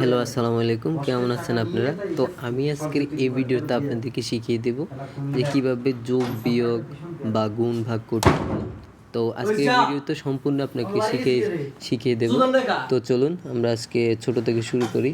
Hello, আসসালামু আলাইকুম। কেমন আছেন আপনারা? তো আমি আজকের এই ভিডিওতে আপনাদেরকে শিখিয়ে দেব যে কিভাবে যোগ বিয়োগ বা গুণ ভাগ করতে হয়। তো আজকের এই ভিডিওতে সম্পূর্ণ আপনাকে শিখিয়ে দেব। তো চলুন আমরা আজকে ছোট থেকে শুরু করি।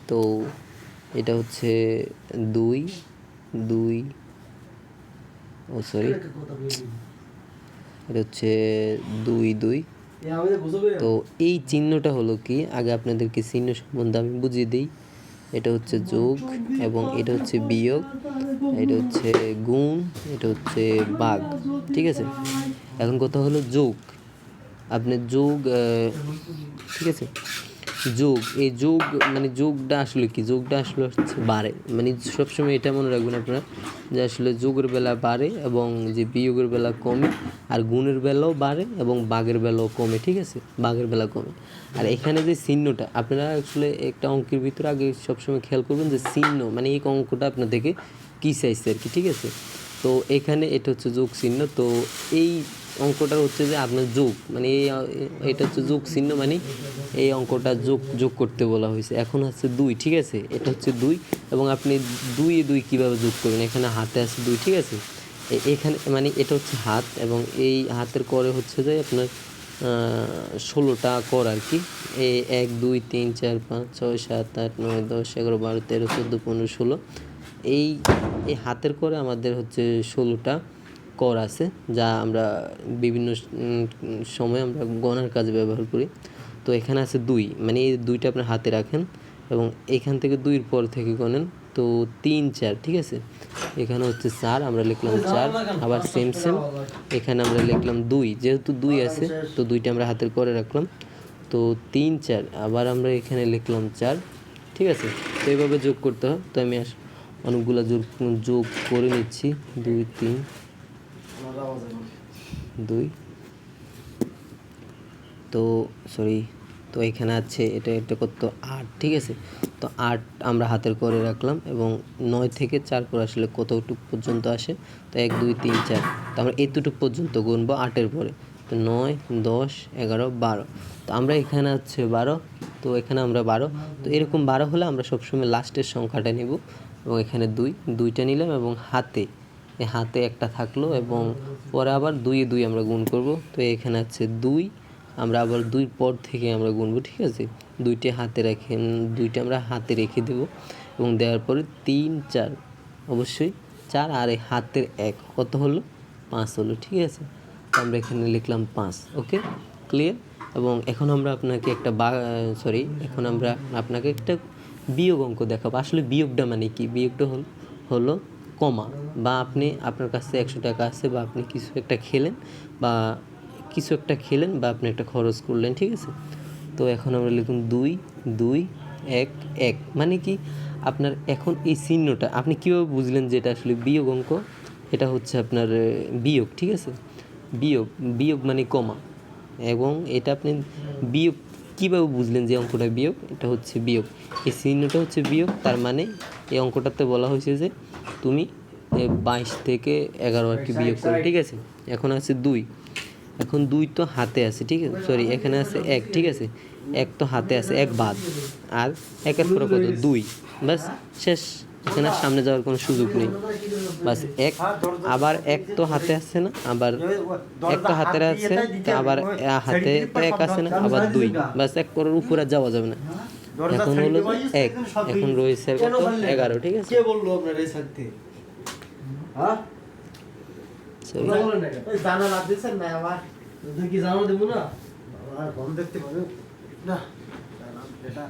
তো এটা হচ্ছে দুই দুই সরি এটা হচ্ছে দুই দুই। তো এই চিহ্নটা হলো কি, আগে আপনাদেরকে চিহ্ন সম্বন্ধে আমি বুঝিয়ে দিই। এটা হচ্ছে যোগ এবং এটা হচ্ছে বিয়োগ, এটা হচ্ছে গুণ, এটা হচ্ছে ভাগ। ঠিক আছে, এখন কথা হলো যোগ। আপনি যোগ, ঠিক আছে, যোগ, এই যোগ মানে যোগটা আসলে কি? যোগটা আসলে হচ্ছে বাড়ে, মানে সবসময় এটা মনে রাখবেন আপনারা যে আসলে যোগের বেলা বাড়ে এবং যে বিয়োগের বেলা কমে, আর গুণের বেলাও বাড়ে এবং ভাগের বেলাও কমে। ঠিক আছে, ভাগের বেলা কমে। আর এখানে যে চিহ্নটা আপনারা আসলে একটা অঙ্কের ভিতরে আগে সবসময় খেয়াল করবেন যে চিহ্ন মানে এই অঙ্কটা আপনাদেরকে কী চাইছে আর কি। ঠিক আছে, তো এখানে এটা হচ্ছে যোগ চিহ্ন। তো এই অঙ্কটা হচ্ছে যে আপনার যোগ মানে এটা হচ্ছে যোগ চিহ্ন, মানে এই অঙ্কটা যোগ করতে বলা হয়েছে। এখন হচ্ছে দুই, ঠিক আছে, এটা হচ্ছে দুই এবং আপনি দুই কীভাবে যোগ করবেন? এখানে হাতে আছে দুই, ঠিক আছে, এখানে মানে এটা হচ্ছে হাত এবং এই হাতের করে হচ্ছে যে আপনার 16টা কর আর কি। 1 2 3 4 5 6 7 8 9 10 11 12 13 14 15 16, এই হাতের করে আমাদের হচ্ছে 16টা কর আছে, যা আমরা বিভিন্ন সময় আমরা গণার কাজে ব্যবহার করি। তো এখানে আছে দুই, মানে এই দুইটা আপনার হাতে রাখেন এবং এখান থেকে দুইয়ের পর থেকে গণেন। তো 3 4, ঠিক আছে, এখানে হচ্ছে 4, আমরা লিখলাম 4। আবার সেম এখানে আমরা লিখলাম 2, যেহেতু 2 আছে তো দুইটা আমরা হাতের করে রাখলাম। তো 3 4, আবার আমরা এখানে লিখলাম 4। ঠিক আছে, তো এইভাবে যোগ করতে হয়। তো আমি অনেকগুলো যোগ করে নিচ্ছি। 2 3 2, তো সরি, তো এখানে আছে এটা কত 8, ঠিক আছে। তো 8 আমরা হাতের করে রাখলাম এবং 9 থেকে 4 করে আসলে কতটুকু পর্যন্ত আসে? তো 1 2 3 4, তো আমরা এতটুকু পর্যন্ত গুনবো 8-এর পরে। তো 9 10 11 12, তো আমরা এখানে আছে 12, তো এখানে আমরা 12। তো এরকম 12 হলে আমরা সবসময় লাস্টের সংখ্যাটা নেব এবং এখানে দুইটা নিলাম এবং হাতে একটা থাকলো এবং পরে আবার 2 আমরা গুণ করব। তো এখানে আছে 2, আমরা আবার 2 পর থেকে আমরা গুনবো। ঠিক আছে, দুইটা আমরা হাতে রেখে দেব এবং দেওয়ার পরে 3 4, অবশ্যই 4, আর এই হাতের 1 কত হলো? 5 হলো। ঠিক আছে, তো আমরা এখানে লিখলাম 5। ওকে, ক্লিয়ার। এবং এখন আমরা আপনাকে এখন আমরা আপনাকে একটা বিয়োগ অঙ্ক দেখাবো। আসলে বিয়োগটা মানে কি? বিয়োগটা হলো কমা, বা আপনার কাছে 100 টাকা আছে, বা আপনি কিছু একটা খেলেন বা আপনি একটা খরচ করলেন। ঠিক আছে, তো এখন আমরা লিখুন 2 2 1 1, মানে কি আপনার এখন এই চিহ্নটা আপনি কীভাবে বুঝলেন যে এটা আসলে বিয়োগ অঙ্ক? এটা হচ্ছে আপনার বিয়োগ। ঠিক আছে, বিয়োগ মানে কমা, এবং এটা আপনি বিয়োগ কীভাবে বুঝলেন যে অঙ্কটা বিয়োগ? এটা হচ্ছে বিয়োগ, এই চিহ্নটা হচ্ছে বিয়োগ। তার মানে এই অঙ্কটাতে বলা হয়েছে যে তুমি 22 থেকে 11 আর কি বিয়োগ করো। ঠিক আছে, এখন আছে 2, এখন 2 তো হাতে আছে, ঠিক আছে, সরি, এখানে আছে 1, ঠিক আছে, 1 তো হাতে আছে, 1 বাদ, আর 1-এর পরে কত? 2, বাস শেষ। এখানে সামনে যাওয়ার কোনো সুযোগ নেই, বাস 1। আবার 1 তো হাতে আসছে না, আবার 1 তো হাতে আছে, আবার হাতে 1 আছে না, আবার 2, বাস 1 করার উপরে যাওয়া যাবে না। এখন হলো 1, এখন রয়েছে কত? 11। ঠিক আছে, কে বললো আপনার এই সাথে? হ্যাঁ, জানা না দিছেন না আমার, তুই কি জানা দেব না? কম দেখতে পাবে না এটা।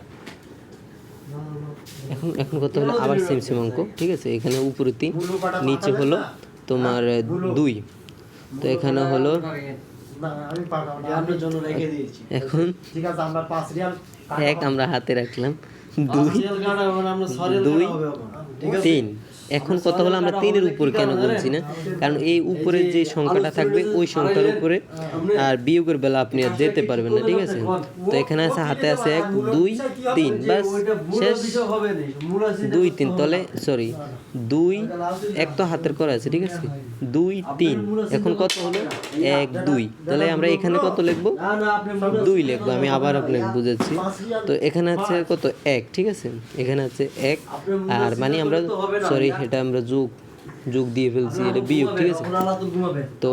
এখন কত হলো? আবার সেম অঙ্ক। ঠিক আছে, এখানে উপরে 3, নিচে হলো তোমার 2, তো এখানে হলো এখন ঠিক আছে, আমরা 5 রিয়াল 1 আমরা হাতে রাখলাম, 2 3। এখন কত হলো? আমরা 3-এর উপর কেন গুনছি না? কারণ এই উপরের যে সংখ্যাটা থাকবে ওই সংখ্যার উপরে আর বিয়োগের বেলা আপনি আর যেতে পারবেন না। ঠিক আছে, তো এখানে আছে হাতে আছে 1 2 3, বাস শেষ। 2 3 তলে, সরি, 2 1 তো হাতের করা আছে। ঠিক আছে, 2 3। এখন কত হলো 1 2, তাহলে আমরা এখানে কত লিখবো 2 লিখবো। আমি আবার আপনাকে বুঝাচ্ছি। তো এখানে আছে কত 1, ঠিক আছে, এখানে আছে 1, আর মানে আমরা সরি এটা আমরা যোগ দিয়ে ফেলছি, এটা বিয়োগ, ঠিক আছে। তো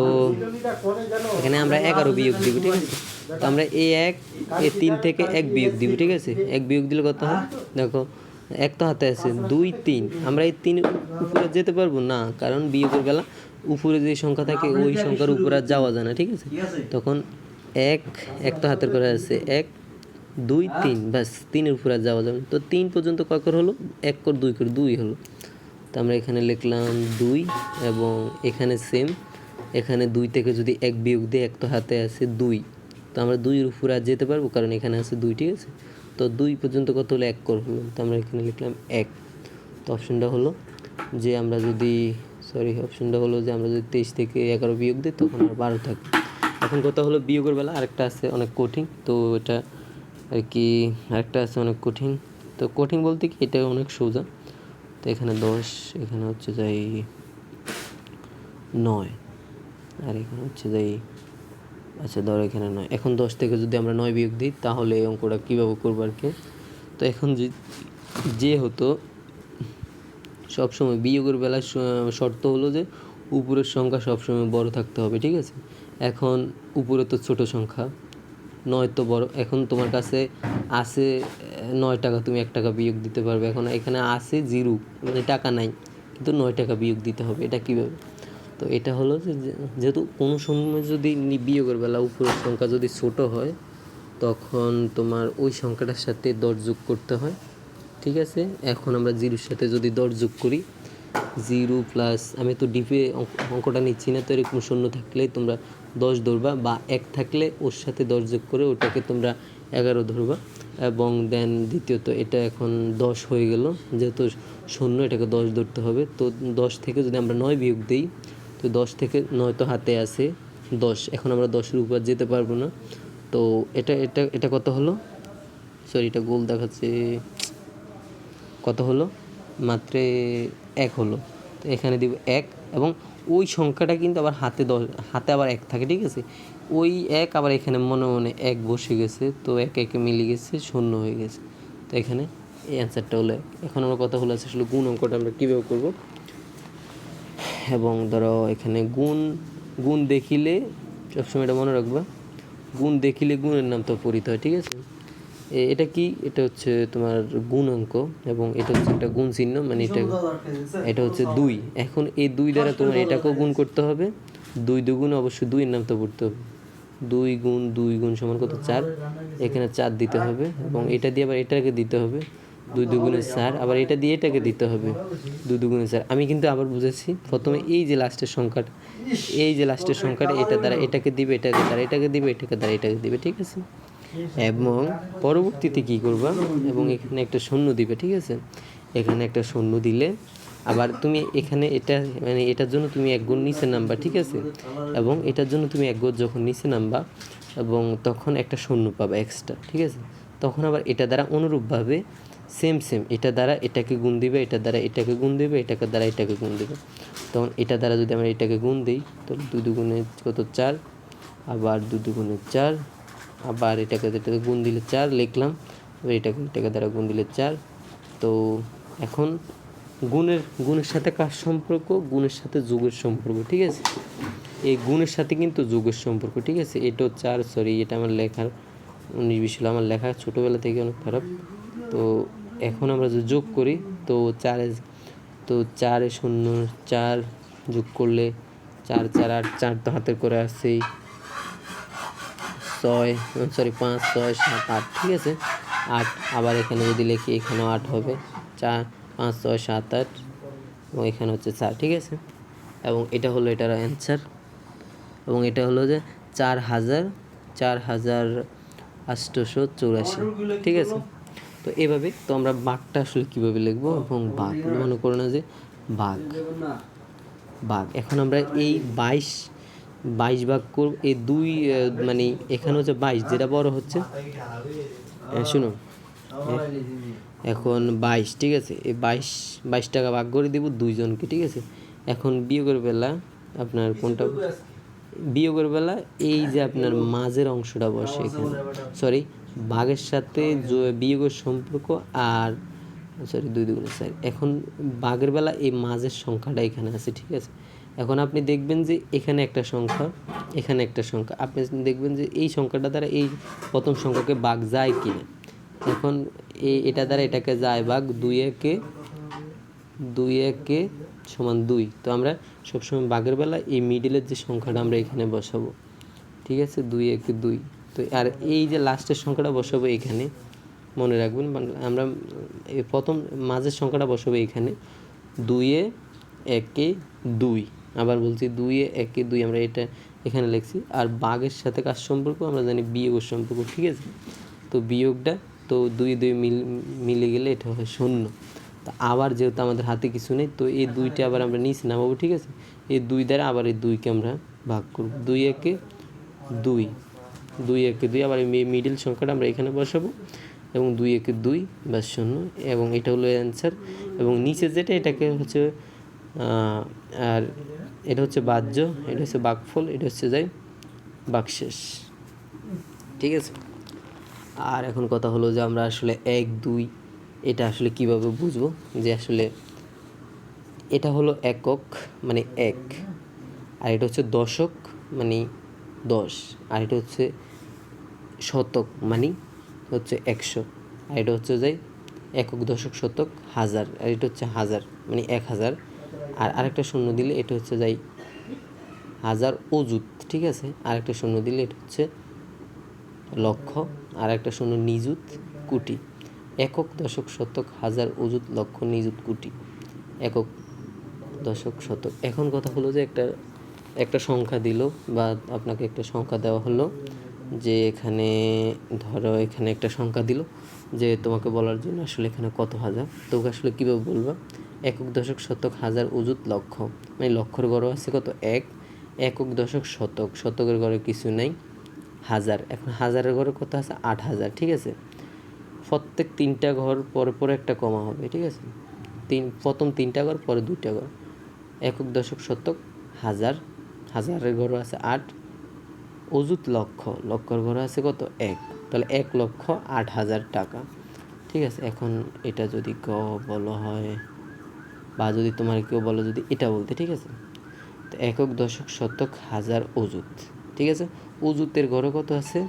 এখানে আমরা 11 বিয়োগ দিব, ঠিক আছে। তো আমরা এই 3 থেকে 1 বিয়োগ দিব, ঠিক আছে। 1 বিয়োগ দিলে কত হয় দেখো, 1 তো হাতে আছে, 2 3। আমরা এই 3 উপরে যেতে পারবো না, কারণ বিয়োগের বেলা উপরে যে সংখ্যা থাকে ওই সংখ্যার উপরে আর যাওয়া যায় না, ঠিক আছে। তখন 1 তো হাতের করে আছে, 1 2 3, ব্যাস 3-এর উপরে আর যাওয়া যাবে না। তো 3 পর্যন্ত কয় করে হলো, 1 করে 2 করে 2 হলো। তো আমরা এখানে লিখলাম 2, এবং এখানে সেম, এখানে 2 থেকে যদি 1 বিয়োগ দিই, 1 তো হাতে আছে 2, তো আমরা 2-এর উপরে আর যেতে পারবো, কারণ এখানে আছে 2, ঠিক আছে। তো 2 পর্যন্ত কত হলো 1 করে হলো। তো আমরা এখানে লিখলাম 1। তো অপশনটা হলো যে আমরা যদি অপশনটা হলো যে আমরা যদি 23 থেকে 11 বিয়োগ দিই, তখন আর 12 থাকবে। এখন কথা হলো বিয়োগের বেলা আরেকটা আছে অনেক কঠিন, তো এটা আর কি আরেকটা আছে অনেক কঠিন। তো কঠিন বলতে কি, এটা অনেক সোজা। তো এখানে 10, এখানে হচ্ছে যাই 9, আর এখানে হচ্ছে যাই, আচ্ছা ধরো এখানে 9। এখন 10 থেকে যদি আমরা 9 বিয়োগ দিই, তাহলে এই অঙ্কটা কীভাবে করবো আর কি। তো এখন যেহেতু সবসময় বিয়োগের বেলায় শর্ত হলো যে উপরের সংখ্যা সবসময় বড় থাকতে হবে, ঠিক আছে। এখন উপরে তো ছোট সংখ্যা, 9 তো বড়। এখন তোমার কাছে আছে 9 টাকা, তুমি 1 টাকা বিয়োগ দিতে পারবে। এখন এখানে আছে 0, মানে টাকা নাই, কিন্তু 9 টাকা বিয়োগ দিতে হবে। এটা কীভাবে, তো এটা হলো যে যেহেতু কোনো সময় যদি বিয়োগের বেলা উপরের সংখ্যা যদি ছোট হয়, তখন তোমার ওই সংখ্যাটার সাথে 10 যোগ করতে হয়, ঠিক আছে। এখন আমরা 0-এর সাথে যদি 10 যোগ করি, 0 প্লাস, আমি তো ডিপে অঙ্কটা নিচ্ছি না, তো এরকম শূন্য থাকলে তোমরা 10 ধরবা, বা 1 থাকলে ওর সাথে 10 যোগ করে ওটাকে তোমরা 11 ধরবা। এবং দেন দ্বিতীয়ত এটা এখন 10 হয়ে গেল, যেহেতু শূন্য এটাকে 10 ধরতে হবে। তো 10 থেকে যদি আমরা 9 বিয়োগ দিই, তো 10 থেকে 9 তো হাতে আছে 10, এখন আমরা 10-এর উপর যেতে পারবো না। তো এটা কত হলো, এটা গোল দেখাচ্ছে, কত হলো মাত্র 1 হলো। তো এখানে দিব 1, এবং ওই সংখ্যাটা কিন্তু আবার হাতে আবার 1 থাকে, ঠিক আছে। ওই 1 আবার এখানে মনে মনে 1 বসে গেছে, তো 1 1 মিলে গেছে, 0 হয়ে গেছে। তো এখানে এই অ্যান্সারটা হলো 1। এখন আমার কথা হলো আসলে গুণ অঙ্কটা আমরা কীভাবে করবো। এবং ধরো এখানে গুণ দেখিলে সবসময় এটা মনে রাখবা, গুণ দেখিলে গুণের নাম তো পড়িতে হয়, ঠিক আছে। এটা কি, এটা হচ্ছে তোমার গুণ অঙ্ক, এবং এটা হচ্ছে একটা গুণ চিহ্ন, মানে এটা হচ্ছে 2। এখন এই 2 দ্বারা তোমার এটাকেও গুণ করতে হবে, 2 দুগুণ অবশ্যই 2-এর নাম তো পড়তে হবে। 2 গুণ 2 গুণ সমান কত 4, এখানে 4 দিতে হবে, এবং এটা দিয়ে আবার এটাকে দিতে হবে 2 দুগুণে 4, আবার এটা দিয়ে এটাকে দিতে হবে 2 দুগুণে 4। আমি কিন্তু আবার বুঝেছি, প্রথমে এই যে লাস্টের সংখ্যাটা, এটা দ্বারা এটাকে দিবে, এটাকে দ্বারা এটাকে দিবে, এটাকে দ্বারা এটাকে দিবে, ঠিক আছে। এবং পরবর্তীতে কী করবা, এবং এখানে একটা শূন্য দিবে, ঠিক আছে। এখানে একটা শূন্য দিলে আবার তুমি এখানে এটা, মানে এটার জন্য তুমি 1 গুণ নিচে নামবা, ঠিক আছে। এবং এটার জন্য তুমি 1 গুণ যখন নিচে নামবা, এবং তখন একটা শূন্য পাবা এক্সট্রা, ঠিক আছে। তখন আবার এটা দ্বারা অনুরূপভাবে সেম এটা দ্বারা এটাকে গুণ দিবে, এটা দ্বারা এটাকে গুণ দেবে, এটাকে দ্বারা এটাকে গুণ দেবে। তখন এটা দ্বারা যদি আমরা এটাকে গুণ দিই, তাহলে 2 দুগুণে কত 4, আবার 2 দুগুণে 4, আবার এটাকে গুণ দিলে 4 লিখলাম, এবার এটাকে দ্বারা গুণ দিলে 4। তো এখন গুণের সাথে কার সম্পর্ক, গুণের সাথে যোগের সম্পর্ক, ঠিক আছে। এই গুণের সাথে কিন্তু যোগের সম্পর্ক, ঠিক আছে। এটাও 4, এটা আমার লেখার 19-20 হলো, আমার লেখা ছোটোবেলা থেকে অনেক খারাপ। তো এখন আমরা যদি যোগ করি, তো 4 এ 0 4 যোগ করলে 4 4 8, 4 তো হাতের করে আসছেই, 5 6 7 8, ঠিক আছে 8। আবার এখানে যদি লিখি, এখানেও 8 হবে, 4 5 6 7 8, এবং এখানে হচ্ছে 4, ঠিক আছে। এবং এটা হলো এটার অ্যান্সার, এবং এটা হলো যে 4884, ঠিক আছে। তো এভাবে তো আমরা ভাগটা আসলে কীভাবে লিখবো, এবং ভাগ মনে করো না যে ভাগ। এখন আমরা এই 22 ভাগ করব, এই 2 মানে এখানে হচ্ছে 22 যেটা বড় হচ্ছে, শুনো এখন 22, ঠিক আছে। এই 22 টাকা ভাগ করে দিব 2 জনকে, ঠিক আছে। এখন বিয়োগের বেলা আপনার কোনটা বিয়োগের বেলা এই যে আপনার মাঝের অংশটা বসে এখানে, সরি ভাগের সাথে বিয়োগের সম্পর্ক আর সরি 2 2 4। এখন ভাগের বেলা এই মাঝের সংখ্যাটা এখানে আছে, ঠিক আছে। এখন আপনি দেখবেন যে এখানে একটা সংখ্যা, এখানে একটা সংখ্যা, আপনি দেখবেন যে এই সংখ্যাটা দ্বারা এই প্রথম সংখ্যাকে ভাগ যায় কিনা। এখন এটা দ্বারা এটাকে যায় ভাগ, 2 একে সমান 2। তো আমরা সবসময় ভাগের বেলা এই মিডিলের যে সংখ্যাটা আমরা এখানে বসাবো, ঠিক আছে, 2 একে 2। তো আর এই যে লাস্টের সংখ্যাটা বসাবো এখানে, মনে রাখবেন আমরা এই প্রথম মাঝের সংখ্যাটা বসাবো এখানে, 2 একে 2। আবার বলছি 2 একে 2, আমরা এটা এখানে লিখছি। আর ভাগের সাথে কার সম্পর্ক আমরা জানি, বিয়োগের সম্পর্ক, ঠিক আছে। তো বিয়োগটা তো 2 2 মিলে গেলে এটা হয় 0। তো আবার যেহেতু আমাদের হাতে কিছু নেই, তো এই 2টা আবার আমরা নিচে নামাবো, ঠিক আছে। এই 2 দ্বারা আবার এই 2কে আমরা ভাগ করব, 2 একে 2, 2 একে 2। আবার এই মিডিল সংখ্যাটা আমরা এখানে বসাবো এবং 2 একে 2 বা 0, এবং এটা হলো অ্যান্সার। এবং নিচে যেটা এটাকে হচ্ছে আর এটা হচ্ছে বাহ্য, এটা হচ্ছে ভাগফল, এটা হচ্ছে যাই ভাগশেষ, ঠিক আছে। আর এখন কথা হলো যে আমরা আসলে 1 2 এটা আসলে কিভাবে বুঝবো, যে আসলে এটা হলো একক মানে 1, আর এটা হচ্ছে দশক মানে 10, আর এটা হচ্ছে শতক মানে হচ্ছে 100, আর এটা হচ্ছে যাই একক দশক শতক হাজার, আর এটা হচ্ছে হাজার মানে 1000। আর আরেকটা শূন্য দিলে এটা হচ্ছে যাই হাজার অযুত, ঠিক আছে। আরেকটা শূন্য দিলে এটা হচ্ছে লক্ষ, আর একটা শূন্য নিযুত কোটি। একক দশক শতক হাজার অযুত লক্ষ নিযুত কোটি, একক দশক শতক। এখন কথা হলো যে একটা সংখ্যা দিল, বা আপনাকে একটা সংখ্যা দেওয়া হলো, যে এখানে ধরো এখানে একটা সংখ্যা দিল, যে তোমাকে বলার জন্য আসলে এখানে কত হাজার। তো আসলে কীভাবে বলবা, একক দশক শতক হাজার অযুত লক্ষ, মানে লক্ষের গড় আছে কত 1, একক দশক শতক, শতকের গড়ে কিছু নেই, হাজার। এখন হাজারের ঘরে কত আছে 8000, ঠিক আছে। প্রত্যেক 3টা ঘর পরে পরে একটা কমা হবে, ঠিক আছে। প্রথম 3টা ঘর, পরে 2টা ঘর। একক দশক শতক হাজার, হাজারের ঘর আছে 8, অযুত লক্ষ, লক্ষের ঘর আছে কত 1, তাহলে 1,08,000 টাকা, ঠিক আছে। এখন এটা যদি বলা হয়, বা যদি তোমার কেউ বলো যদি এটা বলতে, ঠিক আছে। তো একক দশক শতক হাজার অযুত, ঠিক আছে। অযুতের ঘরে কত আছে,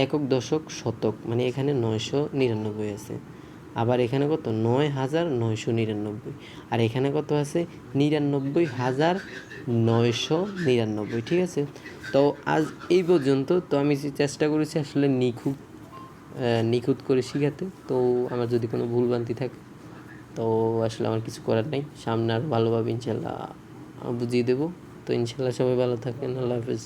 একক দশক শতক মানে এখানে 999 আছে, আবার এখানে কত 9,999, আর এখানে কত আছে 99,999, ঠিক আছে। তো আজ এই পর্যন্ত। তো আমি চেষ্টা করেছি আসলে নিখুঁত করে শেখাতে। তো আমার যদি কোনো ভুলভ্রান্তি থাকে তো আসলে আমার কিছু করার নেই, সামনে আর ভালোভাবে ইনশাল্লাহ বুঝিয়ে দেবো। তো ইনশাল্লাহ সবাই ভালো থাকেন, আল্লাহ হাফেজ।